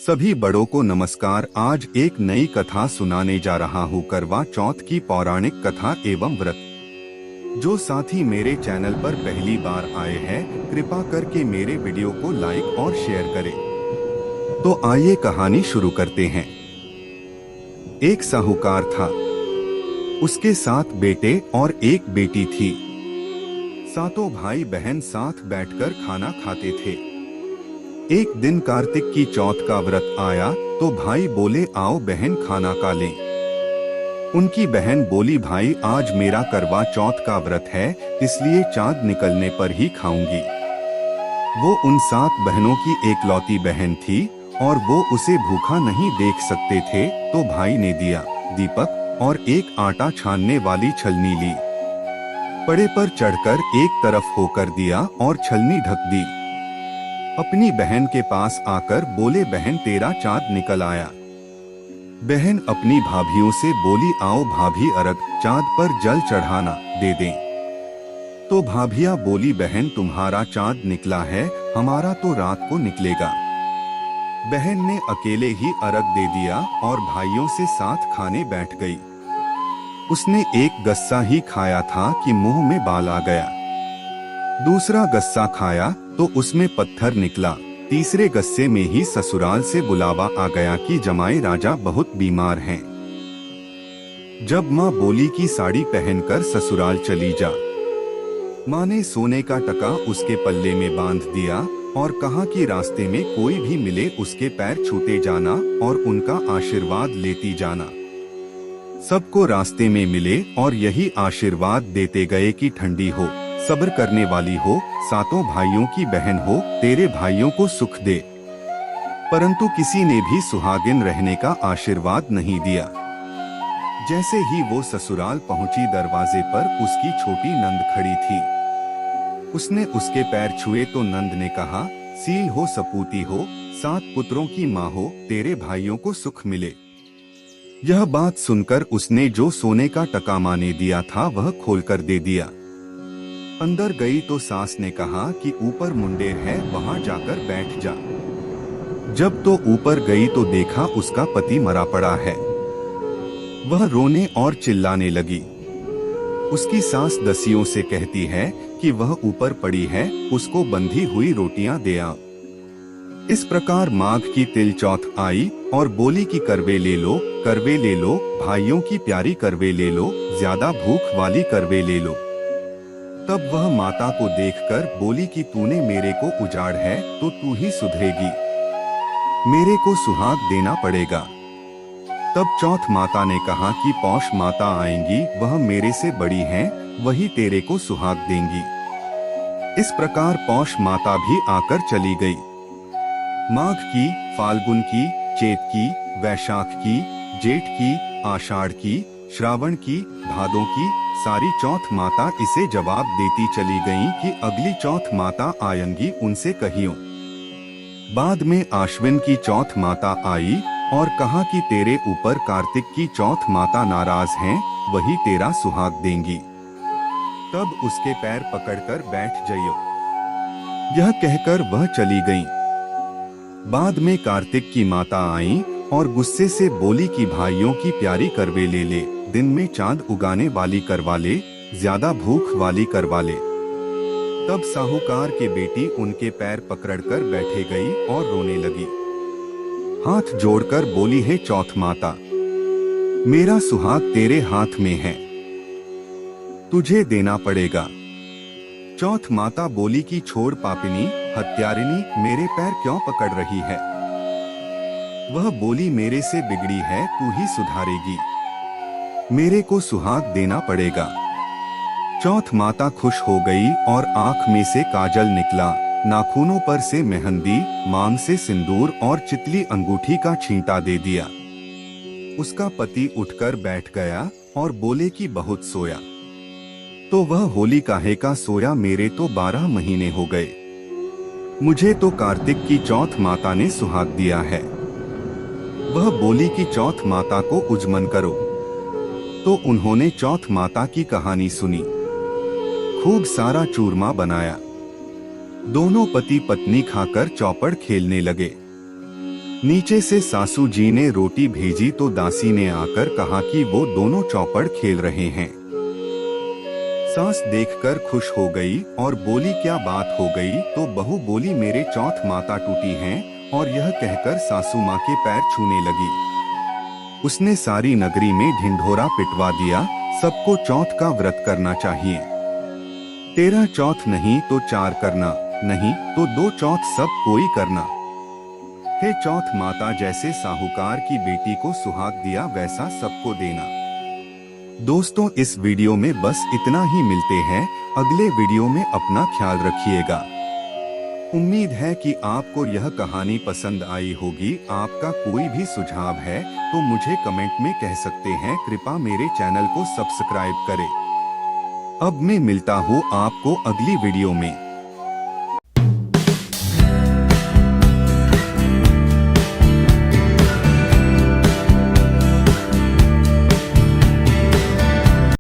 सभी बड़ों को नमस्कार। आज एक नई कथा सुनाने जा रहा हूँ। करवा चौथ की पौराणिक कथा एवं व्रत। जो साथी मेरे चैनल पर पहली बार आए हैं, कृपा करके मेरे वीडियो को लाइक और शेयर करें। तो आइए कहानी शुरू करते हैं। एक साहूकार था, उसके 7 बेटे और एक बेटी थी। सातों भाई बहन साथ बैठकर खाना खाते थे। एक दिन कार्तिक की चौथ का व्रत आया तो भाई बोले, आओ बहन खाना खा लें। उनकी बहन बोली, भाई आज मेरा करवा चौथ का व्रत है, इसलिए चांद निकलने पर ही खाऊंगी। वो उन 7 बहनों की एकलौती बहन थी और वो उसे भूखा नहीं देख सकते थे, तो भाई ने दिया दीपक और एक आटा छानने वाली छलनी ली। पड़े पर चढ़कर एक तरफ होकर दिया और छलनी ढक दी। अपनी बहन के पास आकर बोले, बहन तेरा चांद निकल आया। बहन अपनी भाभियों से बोली, आओ भाभी अर्घ चांद पर जल चढ़ाना दे दें। तो भाभियां बोली, बहन तुम्हारा चांद निकला है, हमारा तो रात को निकलेगा। बहन ने अकेले ही अर्घ दे दिया और भाइयों से साथ खाने बैठ गई। उसने एक गस्सा ही खाया था कि मुंह में बाल आ गया। दूसरा गस्सा खाया तो उसमें पत्थर निकला। तीसरे गस्से में ही ससुराल से बुलावा आ गया कि जमाई राजा बहुत बीमार हैं। जब माँ बोली कि साड़ी पहनकर ससुराल चली जा। माँ ने सोने का टका उसके पल्ले में बांध दिया और कहा कि रास्ते में कोई भी मिले उसके पैर छूते जाना और उनका आशीर्वाद लेती जाना। सबको रास्ते में मिले और यही आशीर्वाद देते गए कि ठंडी हो, सब्र करने वाली हो, सातों भाइयों की बहन हो, तेरे भाइयों को सुख दे। परंतु किसी ने भी सुहागिन रहने का आशीर्वाद नहीं दिया। जैसे ही वो ससुराल पहुंची, दरवाजे पर उसकी छोटी नंद खड़ी थी। उसने उसके पैर छुए तो नंद ने कहा, सील हो सपूती हो, 7 पुत्रों की माँ हो, तेरे भाइयों को सुख मिले। यह बात सुनकर उसने जो सोने का टका माँ ने दिया था वह खोलकर दे दिया। अंदर गई तो सास ने कहा कि ऊपर मुंडेर है, वहां जाकर बैठ जा। जब तो ऊपर गई तो देखा उसका पति मरा पड़ा है। वह रोने और चिल्लाने लगी। उसकी सास दसियों से कहती है कि वह ऊपर पड़ी है, उसको बंधी हुई रोटियां दे आ। इस प्रकार माघ की तिल चौथ आई और बोली कि करवे ले लो, करवे ले लो, भाइयों की प्यारी करवे ले लो, ज्यादा भूख वाली करवे ले लो। तब वह माता को देखकर बोली कि तूने मेरे को उजाड़ है तो तू ही सुधरेगी, मेरे को सुहाग देना पड़ेगा। तब चौथ माता ने कहा कि पौष माता आएंगी, वह मेरे से बड़ी हैं, वही तेरे को सुहाग देंगी। इस प्रकार पौष माता भी आकर चली गई। माघ की, फाल्गुन की, चैत की, वैशाख की, जेठ की, आषाढ़ की, श्रावण की, भादों की, सारी चौथ माता इसे जवाब देती चली गईं कि अगली चौथ माता आएंगी, उनसे कहियो। बाद में आश्विन की चौथ माता आई और कहा कि तेरे ऊपर कार्तिक की चौथ माता नाराज हैं, वही तेरा सुहाग देंगी। तब उसके पैर पकड़कर बैठ जाइयो। यह कहकर वह चली गईं। बाद में कार्तिक की माता आई और गुस्से से बोली कि भाइयों की प्यारी करवे ले ले, दिन में चांद उगाने वाली करवा ले, ज्यादा भूख वाली करवा ले। तब साहूकार के बेटी उनके पैर पकड़कर बैठे गई और रोने लगी। हाथ जोड़कर बोली, है चौथ माता, मेरा सुहाग तेरे हाथ में है, तुझे देना पड़ेगा। चौथ माता बोली कि छोड़ पापिनी, हत्यारिनी, मेरे पैर क्यों पकड़ रही है। वह बोली, मेरे से बिगड़ी है, तू ही सुधारेगी, मेरे को सुहाग देना पड़ेगा। चौथ माता खुश हो गई और आंख में से काजल निकला, नाखूनों पर से मेहंदी, मांग से सिंदूर और चितली अंगूठी का छींटा दे दिया। उसका पति उठकर बैठ गया और बोले कि बहुत सोया। तो वह होली काहे का सोया, मेरे तो 12 महीने हो गए, मुझे तो कार्तिक की चौथ माता ने सुहाग दिया है। वह बोली कि चौथ माता को उजमन करो। तो उन्होंने चौथ माता की कहानी सुनी, खूब सारा चूरमा बनाया। दोनों पति पत्नी खाकर चौपड़ खेलने लगे। नीचे से सासू जी ने रोटी भेजी तो दासी ने आकर कहा कि वो दोनों चौपड़ खेल रहे हैं। सास देखकर खुश हो गई और बोली क्या बात हो गई, तो बहू बोली मेरे चौथ माता टूटी हैं, और यह कहकर सासू माँ के पैर छूने लगी। उसने सारी नगरी में ढिंढोरा पिटवा दिया, सबको चौथ का व्रत करना चाहिए। 13 चौथ नहीं तो 4 करना, नहीं तो 2 चौथ सब कोई करना। हे चौथ माता, जैसे साहूकार की बेटी को सुहाग दिया वैसा सबको देना। दोस्तों, इस वीडियो में बस इतना ही, मिलते हैं अगले वीडियो में। अपना ख्याल रखिएगा। उम्मीद है कि आपको यह कहानी पसंद आई होगी। आपका कोई भी सुझाव है तो मुझे कमेंट में कह सकते हैं। कृपया मेरे चैनल को सब्सक्राइब करें। अब मैं मिलता हूँ आपको अगली वीडियो में।